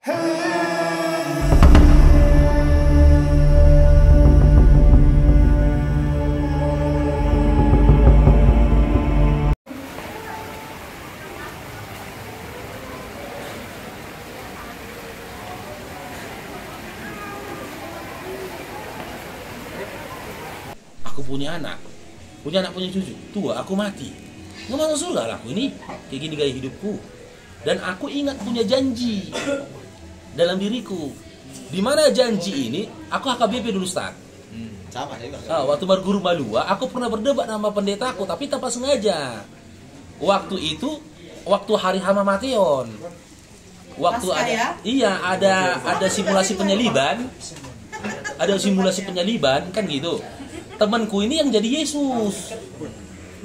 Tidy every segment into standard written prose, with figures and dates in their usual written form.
Aku punya anak punya cucu, tua aku mati, nggak masuk surga lah aku ini, kayak gini gaya hidupku. Dan aku ingat punya janji dalam diriku, di mana janji ini aku HKBP dulu Ustaz. Sama ya. Waktu baru guru Malua, aku pernah berdebat sama pendetaku, tapi tanpa sengaja. Waktu itu, waktu hari Hama Mateon, waktu ada simulasi penyaliban, kan gitu. Temanku ini yang jadi Yesus,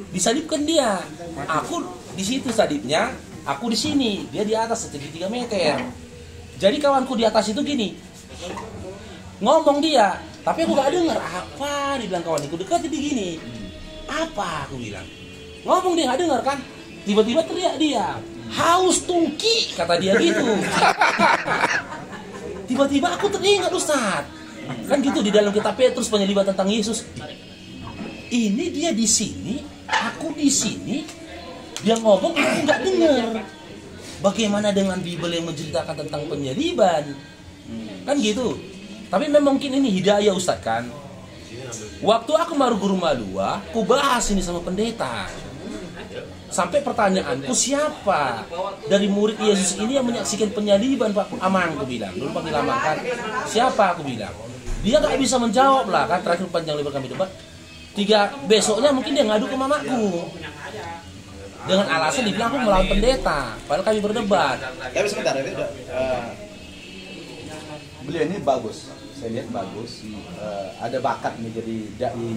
disalibkan dia. Aku di situ salibnya, aku di sini, dia di atas setinggi 3 meter. Jadi kawanku di atas itu gini, ngomong dia, tapi aku gak dengar apa dibilang kawanku, dekat di gini. Apa aku bilang? Ngomong dia gak dengar kan? Tiba-tiba teriak dia, haus tungki, kata dia gitu. Tiba-tiba aku teringat Ustaz. Kan gitu di dalam kitab Petrus penyaliban tentang Yesus. Ini dia di sini, aku di sini. Dia ngomong aku nggak dengar. Bagaimana dengan Bible yang menceritakan tentang penyaliban? Kan gitu. Tapi memang mungkin ini hidayah Ustaz kan. Waktu aku baru guru Malua, aku bahas ini sama pendeta. Sampai pertanyaanku, siapa dari murid Yesus ini yang menyaksikan penyaliban Pak Amang, aku bilang. Dulu panggil Amang kan. Siapa aku bilang. Dia nggak bisa menjawab lah kan, terakhir panjang lebar kami debat. 3 besoknya mungkin dia ngadu ke mamaku. Dengan alasan dibilang aku melawan pendeta, padahal kami berdebat. Tapi sebentar, beliau ini bagus. Saya lihat bagus. Ada bakat nih jadi dai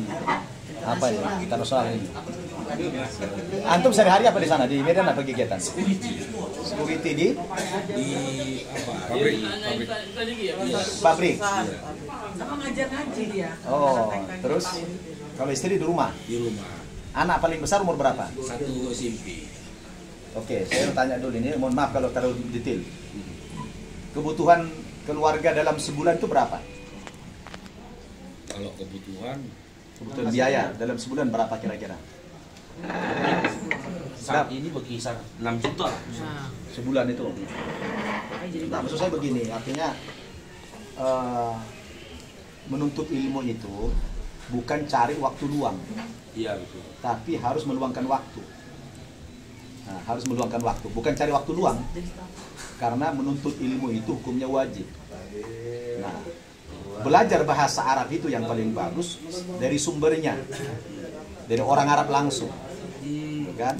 apa ya, internasional ini. Antum sehari-hari apa di sana? Di Medan apa kegiatan? Security di pabrik. Sama ngajar-ngaji dia. Oh, terus kalau istri di rumah? Di rumah. Anak paling besar umur berapa? 1 SMP. Oke, saya mau tanya dulu ini, mohon maaf kalau terlalu detail. Kebutuhan keluarga dalam sebulan itu berapa? Kalau kebutuhan Biaya dalam sebulan berapa kira-kira? saat ini berkisar 6 juta Sebulan itu. Nah, maksud saya begini, artinya menuntut ilmu itu bukan cari waktu luang. Iya betul. Tapi harus meluangkan waktu. Nah, harus meluangkan waktu, bukan cari waktu luang. Karena menuntut ilmu itu hukumnya wajib. Nah, belajar bahasa Arab itu yang paling bagus dari sumbernya, dari orang Arab langsung, kan?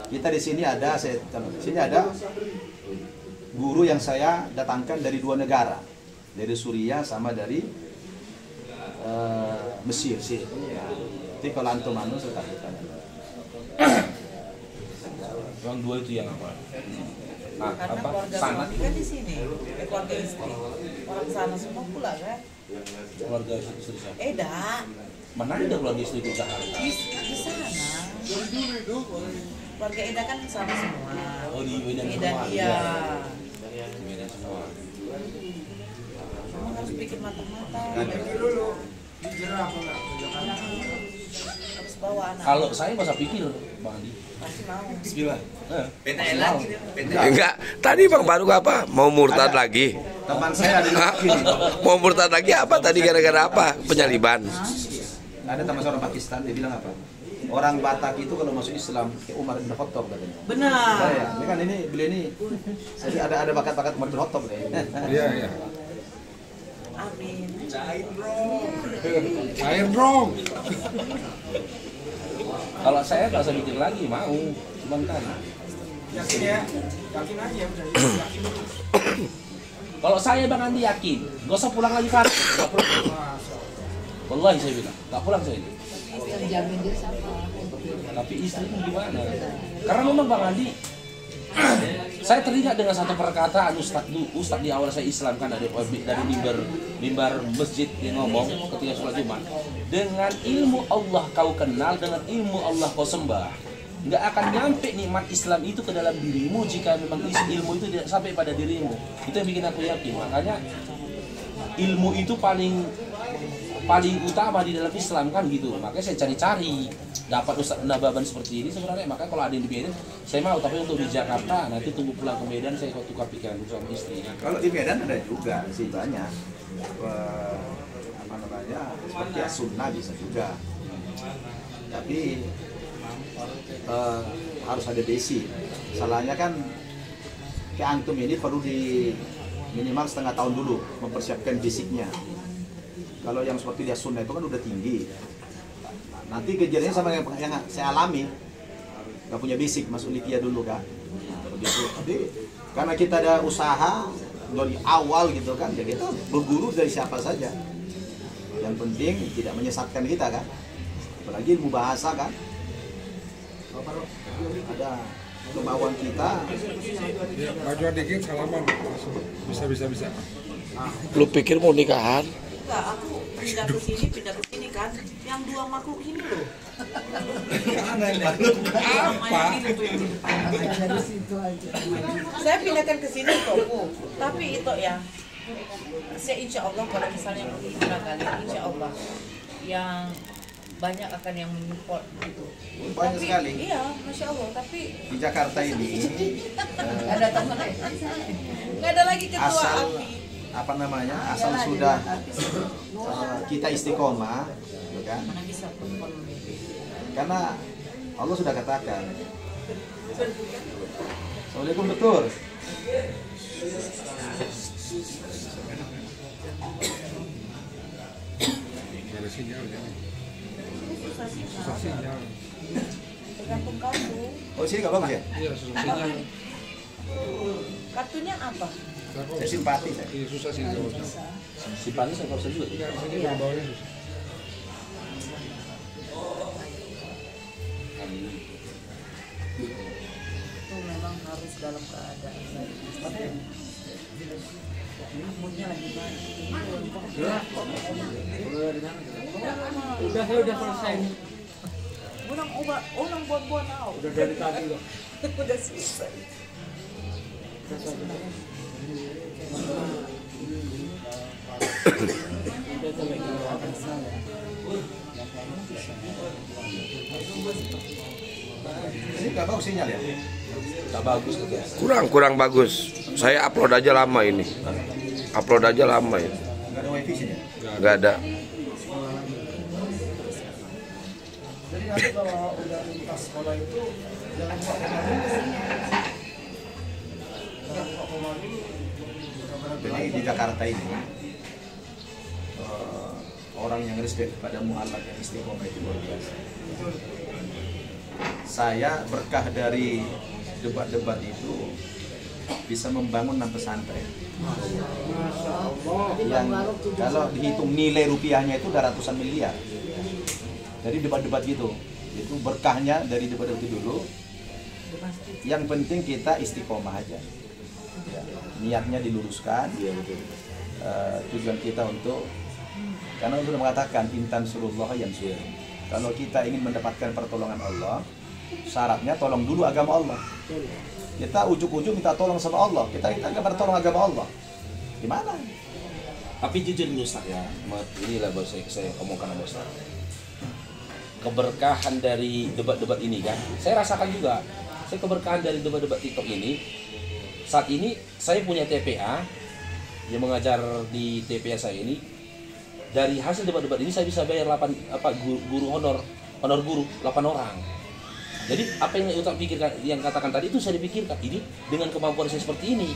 Kita di sini ada, guru yang saya datangkan dari 2 negara, dari Suriah sama dari Mesir. Jadi kalau antum saya tanya. Yang 2 itu yang apa? Karena keluarga suami kan di sini, keluarga istri, orang sana semua pula kan. Keluarga istri saya. Eda. Mana ada keluarga istri di Jakarta? Di sana. Keluarga Eda kan sama semua. Oh di Medan Eda semua. iya. Di Medan semua. Memang harus pikir matang-matang. Harus bawa anak. Kalau saya masa pikir Bang Andi. Pasti mau. Bismillah. Enggak, tadi Bang Baru apa? Mau murtad lagi? Teman saya ada Hah? Mau murtad lagi apa tadi gara-gara apa? Penyaliban. Ada teman saya orang Pakistan, dia bilang apa? Orang Batak itu kalau masuk Islam kayak Umar bin Khattab katanya. Benar. Ya, ini kan beliau ini saya ada bakat-bakat Umar bin Khattab nih. Iya. Amin. Cair dong. Kalau saya nggak usah mikir lagi, mau. Cuman kan. Yakin ya, yakin aja udah. Kalau saya Bang Andi yakin, nggak usah pulang lagi Pak. Nggak pulang. Wallahi saya bilang, nggak pulang saya ini. Tapi istriku gimana? Karena memang Bang Andi, saya teringat dengan satu perkataan Ustadz di awal saya Islam kan dari mimbar masjid yang ngomong ketika sholat Jumat, dengan ilmu Allah kau kenal, dengan ilmu Allah kau sembah. nggak akan nyampe nikmat Islam itu ke dalam dirimu jika memang isi ilmu itu tidak sampai pada dirimu. Itu yang bikin aku yakin. Makanya ilmu itu paling utama di dalam Islam kan gitu. Makanya saya cari-cari dapat Ustaz Nababan seperti ini sebenarnya. Makanya kalau ada yang di Medan saya mau, tapi untuk di Jakarta nanti tunggu pulang ke Medan saya tukar pikiran sama istri. Kalau di Medan ada juga sih banyak. Apa namanya? Seperti as-sunnah bisa juga. Tapi harus ada basic. Salahnya kan kayak antum ini perlu di minimal setengah tahun dulu mempersiapkan basicnya. Kalau yang seperti dia sunnah itu kan udah tinggi. Nanti kejadiannya sama yang saya alami, nggak punya basic, masuk litia dulu kan. Begitu. Tapi karena kita ada usaha dari awal gitu kan, jadi kita berguru dari siapa saja. Yang penting tidak menyesatkan kita kan. Apalagi ilmu bahasa kan. Ada kemauan kita. Maju dikit salaman langsung bisa. Lu pikir mau nikahan? Enggak, aku pindah ke sini kan. Yang 2 makhluk ini loh. Apa? Saya pindahkan ke sini toko. Tapi itu ya, saya insya Allah kalau misalnya pernah kalian, insya Allah yang banyak akan yang menyupport gitu. Banyak Tapi, sekali. Iya, masya Allah. Tapi Di Jakarta ini ada teman, nggak ada lagi ketua asal api. apa namanya, asal sudah kita istiqomah, gitu kan? Mana bisa perempuan memimpin? Karena Allah sudah katakan. Assalamualaikum dokter. Ada sinyal ya. Susah sih. Sinyal. Tergantung kartu. Oh sini nggak bagus ya? Iya, susah sinyal. Kartunya apa? Saya simpati saya. Iya, susah sih kalau Si Pani saya kalau juga. Enggak, sini bawahnya susah. Itu memang harus dalam keadaan baik. Moodnya lagi baik. Udah selesai. Orang buat-buat tahu. Udah dari tadi loh. Udah selesai. Ini nggak bagus sinyal ya? Nggak bagus gitu ya. Kurang bagus. Saya upload aja lama ini. Upload aja lama ya. Nggak ada wifi sini. Nggak ada. Jadi nanti kalau udah lintas sekolah itu jangan Jadi di Jakarta ini orang yang respect pada mualaf yang istiqomah itu luar biasa. Saya berkah dari debat-debat itu bisa membangun 6 pesantren. Yang kalau dihitung nilai rupiahnya itu udah ratusan miliar. Dari debat-debat gitu. Itu berkahnya dari debat-debat itu dulu. Yang penting kita istiqomah aja. Ya, niatnya diluruskan. Tujuan kita untuk, karena Allah sudah mengatakan intan surullah yang suruh. Kalau kita ingin mendapatkan pertolongan Allah, syaratnya tolong dulu agama Allah. Kita ujuk-ujuk minta tolong sama Allah, kita nggak bertolong agama Allah. Gimana? Tapi jujur dulu Ustaz ya, inilah baru saya omongkan sama Ustaz. Keberkahan dari debat-debat ini kan, saya rasakan juga. Saya keberkahan dari debat-debat TikTok ini. Saat ini saya punya TPA yang mengajar di TPA saya ini. Dari hasil debat-debat ini saya bisa bayar 8 guru honor guru 8 orang. Jadi apa yang Ustaz pikirkan, yang katakan tadi itu saya dipikirkan. Ini dengan kemampuan saya seperti ini,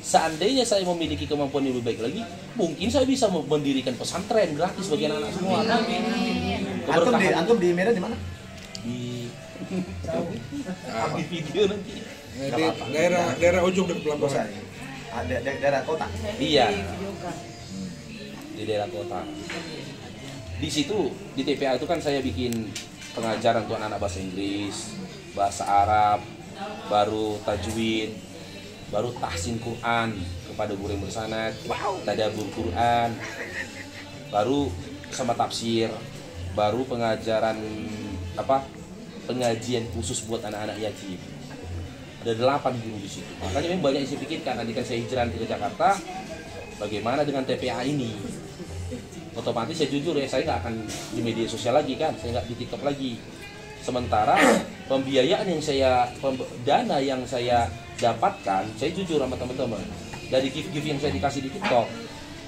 seandainya saya memiliki kemampuan yang lebih baik lagi, mungkin saya bisa mendirikan pesantren gratis bagi anak-anak semua. Antum di Medan di mana? Di video nanti. Di daerah ujung dekat pelabuhan. Ada daerah kota. Iya. Di daerah kota. Di situ di TPA itu kan saya bikin pengajaran untuk anak bahasa Inggris, bahasa Arab, baru tajwid, baru tahsin Quran kepada guru yang bersanad, tadabbur Quran, baru sama tafsir, baru pengajaran pengajian khusus buat anak-anak yatim. Ada 8 guru di situ. Makanya memang banyak yang saya pikirkan. Nanti kan saya hijrah ke Jakarta, bagaimana dengan TPA ini? Otomatis saya jujur ya, saya nggak akan di media sosial lagi kan, saya nggak di TikTok lagi. Sementara pembiayaan yang dana yang saya dapatkan, saya jujur sama teman-teman, dari gift-gift yang saya dikasih di TikTok.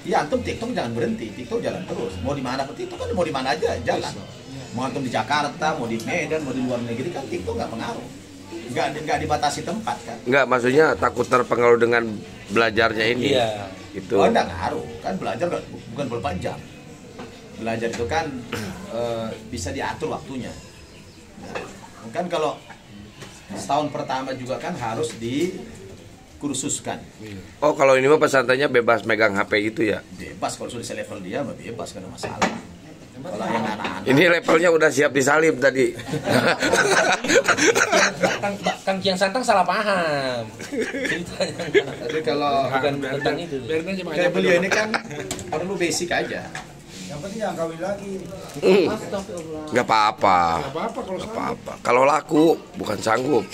Ya antum TikTok jangan berhenti, TikTok jalan terus. Mau di mana pun TikTok kan mau di mana aja jalan. Mau antum di Jakarta, mau di Medan, mau di luar negeri kan TikTok nggak pengaruh. Nggak dibatasi tempat kan. Nggak, maksudnya takut terpengaruh dengan belajarnya ini. Iya. Itu. Oh enggak ngaruh, kan belajar bukan berapa jam. Belajar itu kan bisa diatur waktunya. Nah, kan kalau setahun pertama juga kan harus dikursuskan. Oh, kalau ini mah pesantrennya bebas megang HP gitu ya? Bebas, kalau sudah selevel dia mah bebas, kan masalah. Kalau yang anak-anak Ini levelnya udah siap disalib tadi. Kang Kiang Santang salah paham. Ceritanya. Tapi kalau Bukan tentang itu. Biarin aja kayak beliau ini kan perlu basic aja. Yang penting jangan kawin lagi. Astagfirullah. Nggak apa-apa. Nggak apa-apa kalau Nggak sama. apa-apa. Kalau laku bukan sanggup.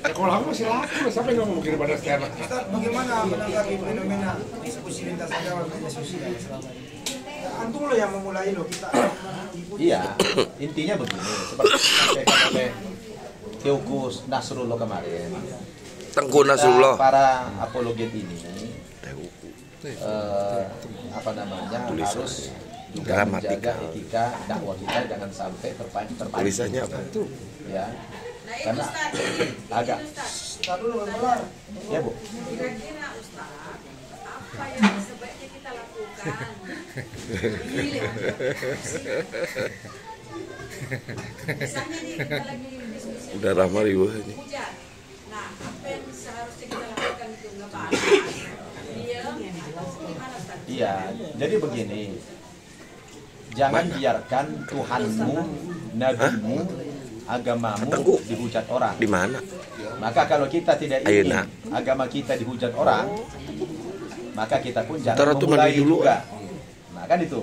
Ya, kalau aku masih laku, siapa yang nggak mau kirim pada sekarang? Ustaz, bagaimana menanggapi fenomena diskusi lintas agama media sosial selama ini? Ya, antum loh yang memulai loh, kita ikuti. Iya, intinya begini, seperti disampaikan oleh Teukus Nasrullah kemarin. Tengku Nasrullah. Para apologet ini harus juga Gramatikal. menjaga etika dakwah kita, jangan sampai terpancing. Tulisannya apa itu? Ya, karena agak Ustaz dulu benar. ya Bu. Kira-kira Ustaz, apa yang sebaiknya kita lakukan? Misalnya nih kita lagi diskusi Udah ramah ribuh ini. hujan. Nah, apa yang seharusnya kita lakukan itu ngebahas? Diam atau gimana Ustaz? Iya, jadi begini. Jangan biarkan Tuhanmu, nabimu, agamamu Tengku. dihujat orang. Di mana? Maka kalau kita tidak ingin Ayeuna. agama kita dihujat orang, maka kita pun jangan Ntar tuh memulai mandi dulu. juga. Nah kan itu.